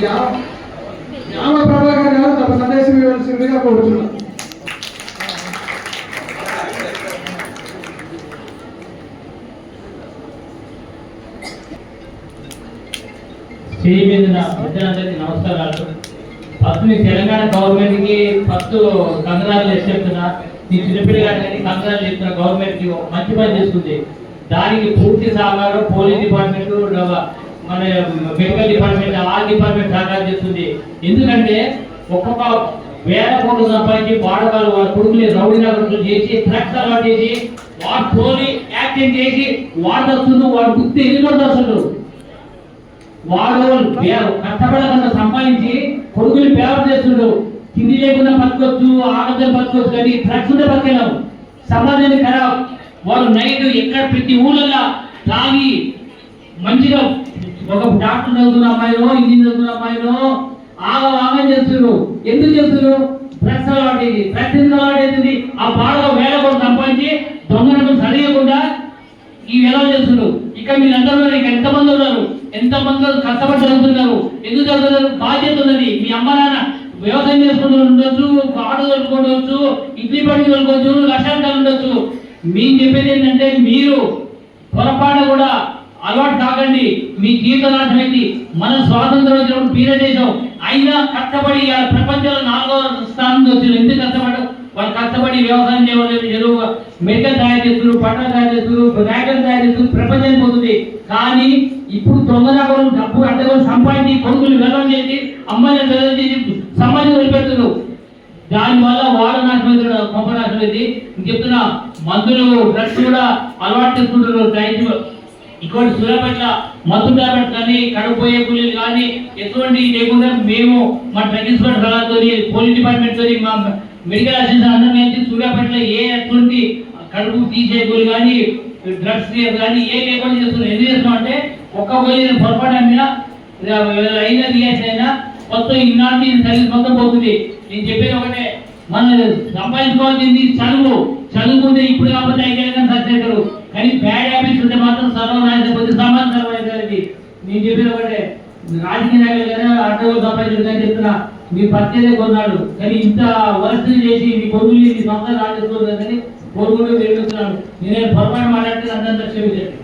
యామ ప్రభాకర్ గారు తమ సందేశం ఇవ్వాల్సిందిగా కోరుతున్నాను. స్టేజ్ మీద పెద్దలందరికీ నమస్కారాలు. ఫస్ట్ మీ తెలంగాణ గవర్నమెంట్కి ఫస్ట్ కంగ్రాచులేషన్ చెప్తున్నా. మీ చిన్నపిల్లగాడు కానీ కంగ్రాచులేషన్ చెప్తున్నా. గవర్నమెంట్కి మంచి పని చేసుకుంది. దానికి పూర్తి సహకారం పోలీస్ డిపార్ట్మెంట్, మన మెడికల్ డిపార్ట్మెంట్, ఆల్ డిపార్ట్మెంట్ సహకారం చేస్తుంది. ఎందుకంటే ఒక్కొక్క వేల కోట్లు సంపాదించి వాడవాళ్ళు వాళ్ళ కొడుకుని రౌడీ నగరం చేసి డ్రగ్స్ అలవాటు చేసి వాడు తోలి యాక్టింగ్ చేసి వాడు వస్తుండు, వాడు గుర్తు ఎన్ని వస్తుండ్రు. వాడు కష్టపడకుండా సంపాదించి కొడుకుని పేపర్ చేస్తుండ్రు. తిండి లేకుండా బతకొచ్చు, ఆరోగ్యం బతకొచ్చు, కానీ డ్రగ్స్ ఉంటే బతకలేము. సమాజాన్ని ఖరాబ్. వాళ్ళు నైట్ ఎక్కడ ప్రతి ఊళ్ళలో తాగి మంచిగా ఒక డాక్టర్ చదువుతున్న అమ్మాయిలో, ఇంజనీర్ చదువుతున్న అమ్మాయిలో ఆగం చేస్తున్నారు. ఎందుకు చేస్తున్నారు? డ్రగ్స్ అలవాటేది. డ్రగ్స్ ఎందుకు అలవాటేది? ఆ బాడలో వేల కోట్లు సంపాదించి దొంగలకు సరిగకుండా ఈ వేల చేస్తున్నారు. ఇక్కడ మీరు అందరూ ఎంతమంది ఉన్నారు, ఎంతమంది కష్టపడి చదువుతున్నారు. ఎందుకు చదువుతున్నారు? బాధ్యత ఉన్నది. మీ అమ్మ నాన్న వ్యవసాయం చేసుకుంటూ ఉండొచ్చు, ఆటో తోలుకోవచ్చు, ఇడ్లీ పడి తోలుకోవచ్చు, లక్షాలు ఉండొచ్చు. మేము చెప్పేది ఏంటంటే మీరు పొరపాటు కూడా అలవాటు కాకండి. మీ జీవితం నాశనమైంది. మన స్వాతంత్రం వచ్చినప్పుడు పీరియడ్ చేసాం, అయినా కష్టపడి ప్రపంచంలో 4వ స్థానంలో వచ్చిన. ఎందుకు కష్టపడ్డారు? వాళ్ళు కష్టపడి వ్యవసాయం చేయలేదు, ఎరువు మెడికల్ తయారు చేస్తున్నారు, పట్టణ తయారు చేస్తున్నారు, ర్యాకెట్ తయారు చేస్తున్నారు, ప్రపంచానికి పోతుంది. కానీ ఇప్పుడు దొంగదాగం డబ్బు అడ్డగోలు సంపాదించి కొడుకులు వెల్లం చేసి అమ్మాయిని వెల్లం చేసి సమాజం వదిలిపెడుతున్నారు. దానివల్ల వాడు నాశనం, కొంప నాశనం అయింది. చెప్తున్నా, మందులు డ్రగ్స్ కూడా అలవాటు చేసుకుంటున్నారు. ఇక్కడ సూర్యాపేట మత్తు టాబ్లెట్ కానీ కడుపోయే కూలీలు కానీ ఎటువంటి లేకుండా మేము మా డ్రగ్ ఇన్స్పెక్టర్ సలహాతో, పోలీస్ డిపార్ట్మెంట్ తో, మా మెడికల్ అసిస్టెంట్ అందరం కలిసి సూర్యాపేటలో ఏ ఎటువంటి కడుపు తీసే కూలి కానీ డ్రగ్స్ కానీ ఏ లేకుండా చేస్తున్నాం. ఎందుకు చేస్తున్నాం అంటే ఒక్క గోళీ పొరపాటు అయినా అయినా రియాక్షన్ అయినా మొత్తం ఇలాంటి సర్వీస్ మొత్తం పోతుంది. నేను చెప్పేది ఒకటే, మనం సంపాదించుకోవాల్సింది చదువు. చదువుకుంటే ఇప్పుడు కాకపోతే 5 ఏళ్ళ సక్సెస్ అవుతారు. కానీ బ్యాడ్ హ్యాబిట్స్ ఉంటే మాత్రం సర్వనాశనం, కొద్ది సమాజం సర్వైంది. నేను చెప్పేది ఒకటే, రాజకీయ నాయకులు కానీ అడ్డగోలు సంపాదించారు కానీ చెప్తున్నా, మీ పత్రికే కొన్నాడు కానీ ఇంత వరస్ట్ చేసి మీ కొడుకుని మీ సొంత రాజేసుకోవాలి కానీ కొడుకులు పెరుగుతున్నాడు. నేను పొరపాటు మాట్లాడితే అందరితో క్షమించండి.